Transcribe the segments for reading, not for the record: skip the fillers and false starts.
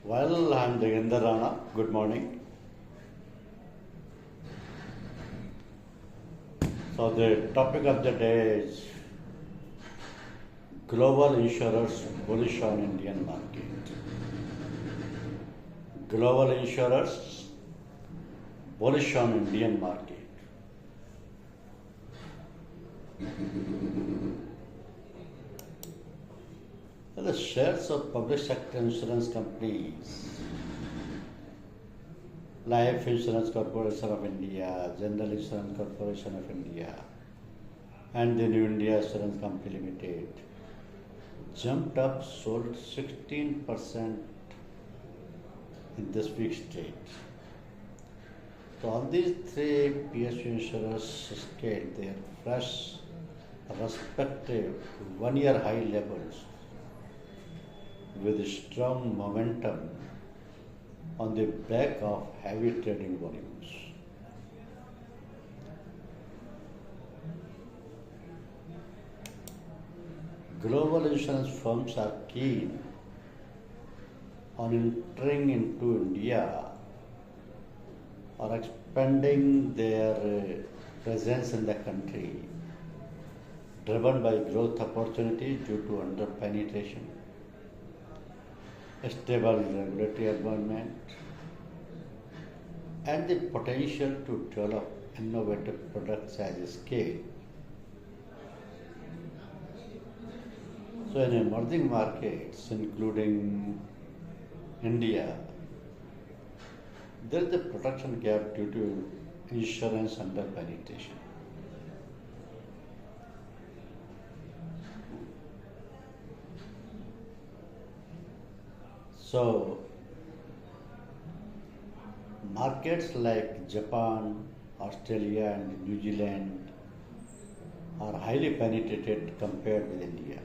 Well, I'm Jagender Rana. Good morning. So the topic of the day is global insurers bullish on Indian market. Global insurers bullish on Indian market. The shares of public sector insurance companies, Life Insurance Corporation of India, General Insurance Corporation of India, and the New India Insurance Company Limited jumped up, sold 16% in this week's trade. So all these three PSU insurers scaled their fresh respective one-year high levels with strong momentum on the back of heavy trading volumes. Global insurance firms are keen on entering into India or expanding their presence in the country, driven by growth opportunities due to under-penetration, a stable regulatory environment, and the potential to develop innovative products at scale. So in emerging markets, including India, there is a production gap due to insurance under-penetration. So, markets like Japan, Australia, and New Zealand are highly penetrated compared with India.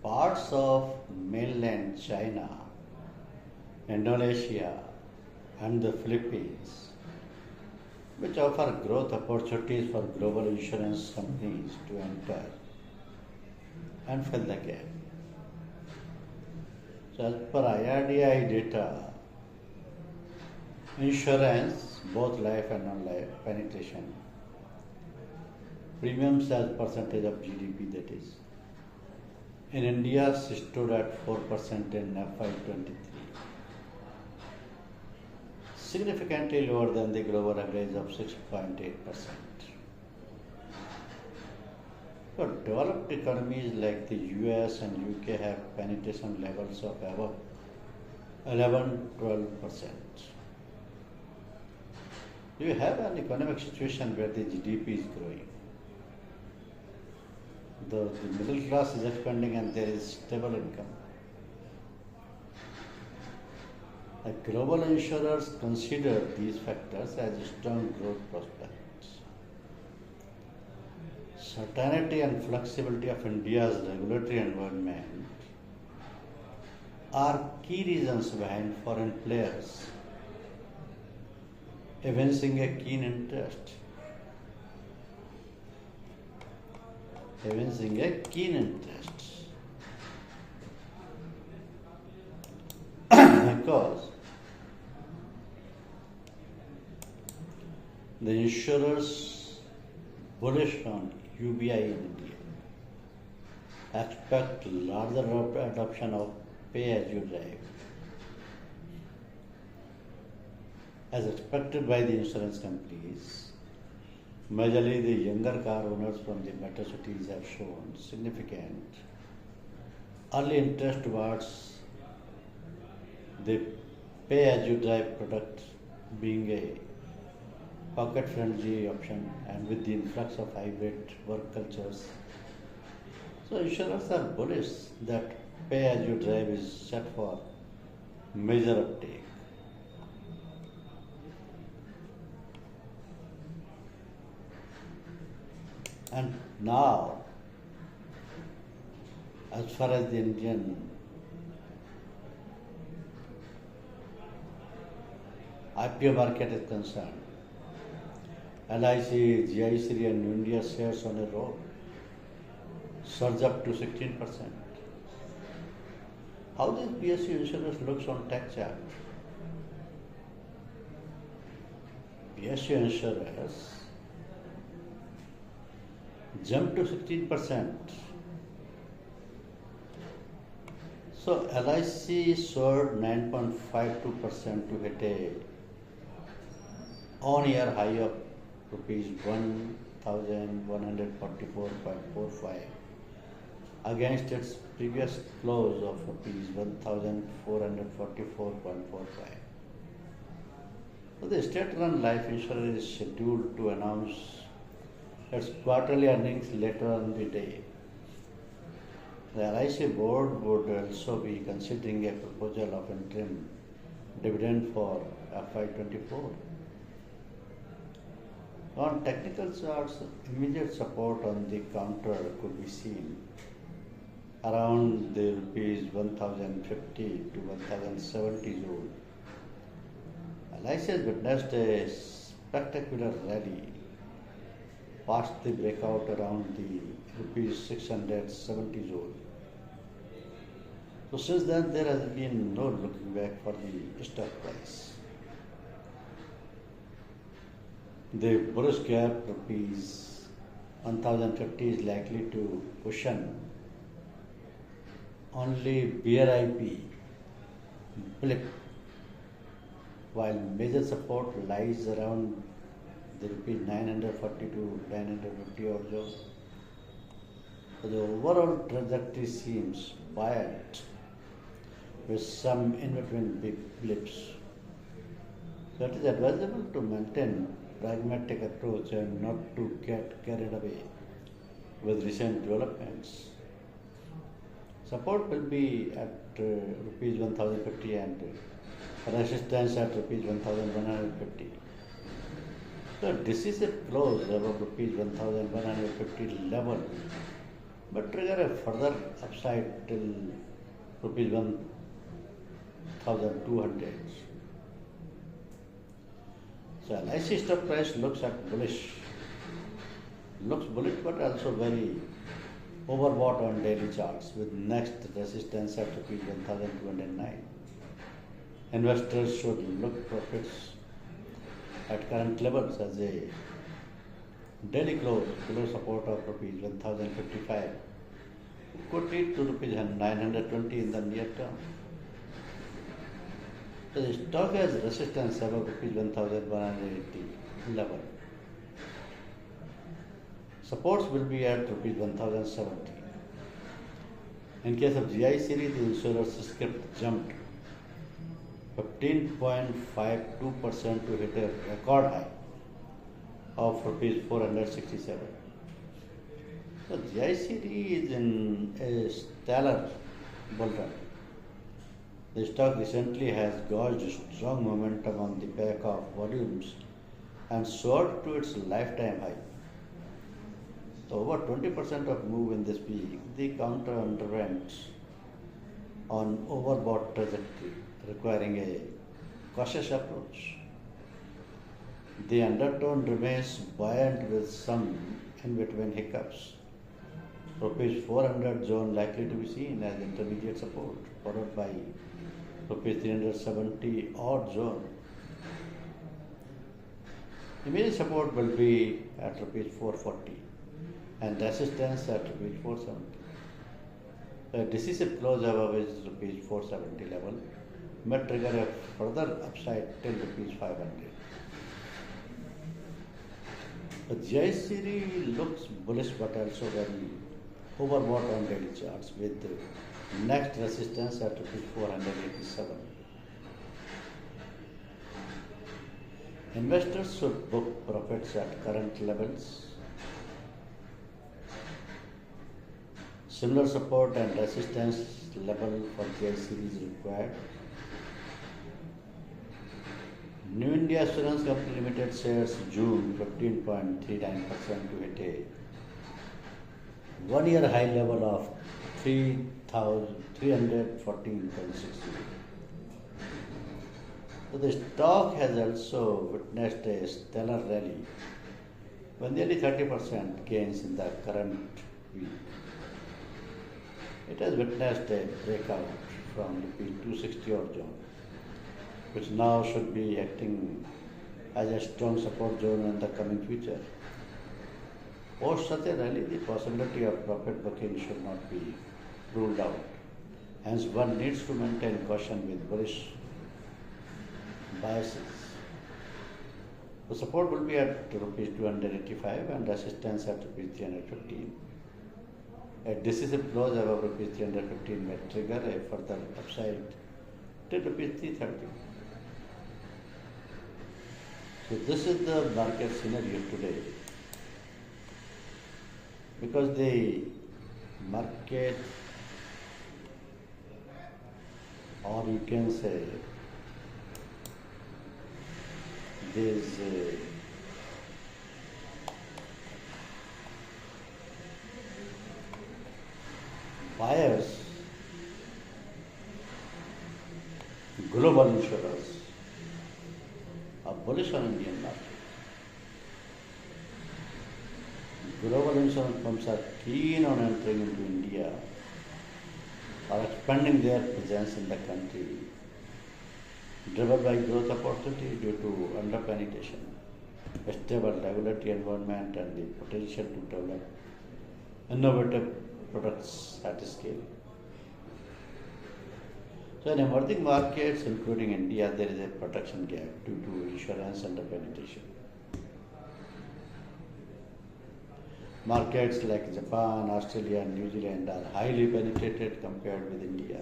Parts of mainland China, Indonesia, and the Philippines, which offer growth opportunities for global insurance companies to enter and fill the gap. So as per IRDAI data, insurance, both life and non-life penetration, premiums as percentage of GDP, that is, in India stood at 4% in FY23, significantly lower than the global average of 6.8%. So developed economies like the US and UK have penetration levels of above 11-12%. You have an economic situation where the GDP is growing. The middle class is expanding and there is stable income. The global insurers consider these factors as strong growth prospects. Certainty and flexibility of India's regulatory environment are key reasons behind foreign players evincing a keen interest. Because the insurers bullish on UBI in India expect larger adoption of pay-as-you-drive, as expected by the insurance companies. Majorly, the younger car owners from the metro cities have shown significant early interest towards the pay-as-you-drive product, being a pocket-friendly option, and with the influx of hybrid work cultures. So insurers are bullish that pay-as-you-drive is set for major uptake. And now, as far as the Indian IPO market is concerned, LIC, GIC and New India shares on a roll surge up to 16%. How this PSU Insurers looks on tech chart? PSU Insurers jumped to 16%. So LIC soared 9.52% to hit a on-year high of rupees 1,144.45 against its previous close of rupees 1,444.45. So the state-run life insurer is scheduled to announce its quarterly earnings later on the day. The LIC board would also be considering a proposal of interim dividend for FY24. On technical charts, immediate support on the counter could be seen around the rupees 1050 to 1070 zone. LIC has witnessed a spectacular rally past the breakout around the rupees 670 zone. So since then there has been no looking back for the stock price. The bullish gap rupees 1050 is likely to cushion only bear IP blip, while major support lies around the rupees 940 to 950 or so. So the overall trajectory seems buoyant with some in-between big blips. So it is advisable to maintain pragmatic approach and not to get carried away with recent developments. Support will be at rupees 1050 and resistance at rupees 1150. So decisive close above rupees 1150 level but trigger a further upside till rupees 1200. So LIC stock price looks bullish but also very overbought on daily charts with next resistance at rupees 1209. Investors should look profits at current levels as a daily close below support of rupees 1055 could lead to rupees 920 in the near term. So the stock has resistance above rupees 1180 level. Supports will be at rupees 1070. In case of GI series, the insurer's script jumped 15.52% to hit a record high of rupees 467. So GI series is in a stellar bull run. The stock recently has gauged strong momentum on the back of volumes and soared to its lifetime high. So over 20% of move in this week, the counter underwent on overbought trajectory, requiring a cautious approach. The undertone remains buoyant with some in-between hiccups. Rupees 400 zone likely to be seen as intermediate support, followed by rupees 370 odd zone. Immediate support will be at rupees 440 and resistance at rupees 470. The decisive close above is rupees 470 level may trigger a further upside till rupees 500. The GI series looks bullish but also very overbought on daily charts with next resistance at rupees 487. Investors should book profits at current levels. Similar support and resistance level for GI series required. New India Insurance Company Limited shares June 15.39% to hit a one-year high level of 3,314.60. So the stock has also witnessed a stellar rally with nearly 30% gains in the current week. It has witnessed a breakout from rupees 260 odd zone, which now should be acting as a strong support zone in the coming future. Post such a rally, the possibility of profit booking should not be ruled out. Hence, one needs to maintain caution with bullish biases. The support will be at rupees 285 and resistance at rupees 315. A decisive close above rupees 315 may trigger a further upside till rupees 330. So this is the market scenario today. Because the market, or you can say these buyers, global insurers, are bullish on Indian market. Global insurance firms are keen on entering into India or expanding their presence in the country, driven by growth opportunity due to under-penetration, a stable regulatory environment, and the potential to develop innovative products at scale. So in emerging markets, including India, there is a protection gap due to insurance under-penetration. Markets like Japan, Australia, and New Zealand are highly penetrated compared with India.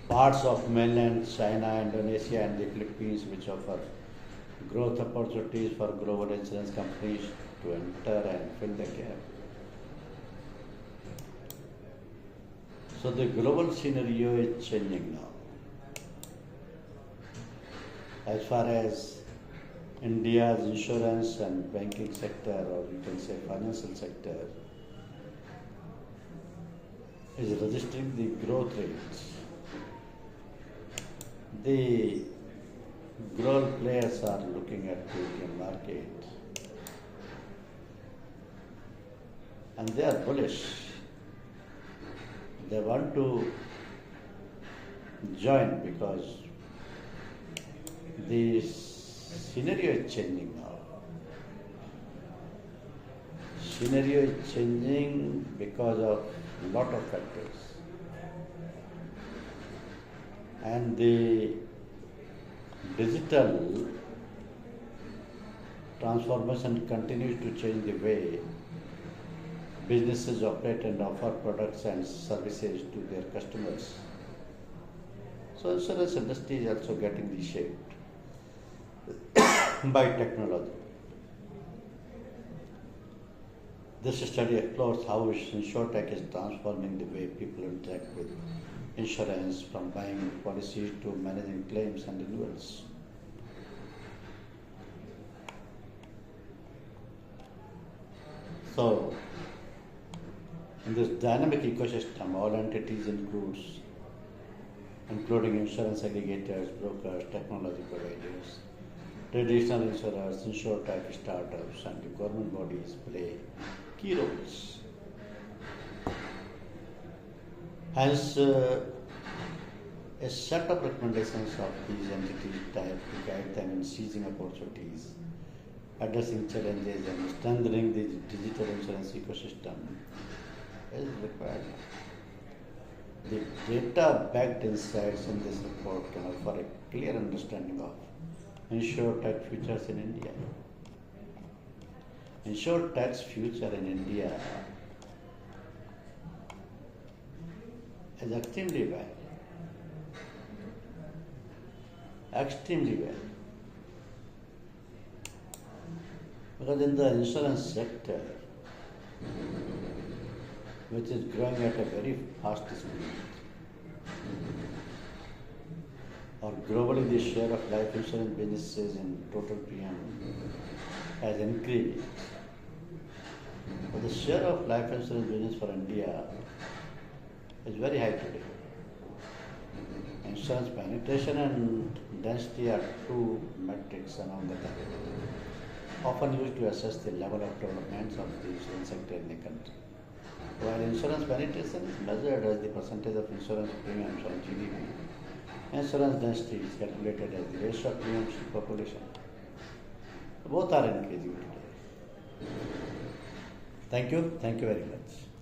Parts of mainland China, Indonesia, and the Philippines, which offer growth opportunities for global insurance companies to enter and fill the gap. So the global scenario is changing now. As far as India's insurance and banking sector, or you can say financial sector, is registering the growth rates. The global players are looking at the Indian market and they are bullish. They want to join because the scenario is changing now. Scenario is changing because of lot of factors. And the digital transformation continues to change the way businesses operate and offer products and services to their customers. So insurance industry is also getting reshaped by technology. This study explores how InsurTech is transforming the way people interact with insurance, from buying policies to managing claims and renewals. So, in this dynamic ecosystem, all entities including insurance aggregators, brokers, technology providers, traditional insurers, InsurTech startups, and the government bodies play key roles. Hence, a set of recommendations of these entities type to guide them in seizing opportunities, addressing challenges, and strengthening the digital insurance ecosystem is required. The data-backed insights in this report can offer a clear understanding of InsurTech futures in India. InsurTech's future in India is extremely well. Extremely well. Because in the insurance sector, which is growing at a very fast speed, or globally the share of life insurance businesses in total premium has increased. But the share of life insurance business for India is very high today. Insurance penetration and density are two metrics among the often used to assess the level of development of the insurance sector in the country. While insurance penetration is measured as the percentage of insurance premiums on GDP, insurance density is calculated as the ratio of premiums to population. Both are increasing today. Thank you very much.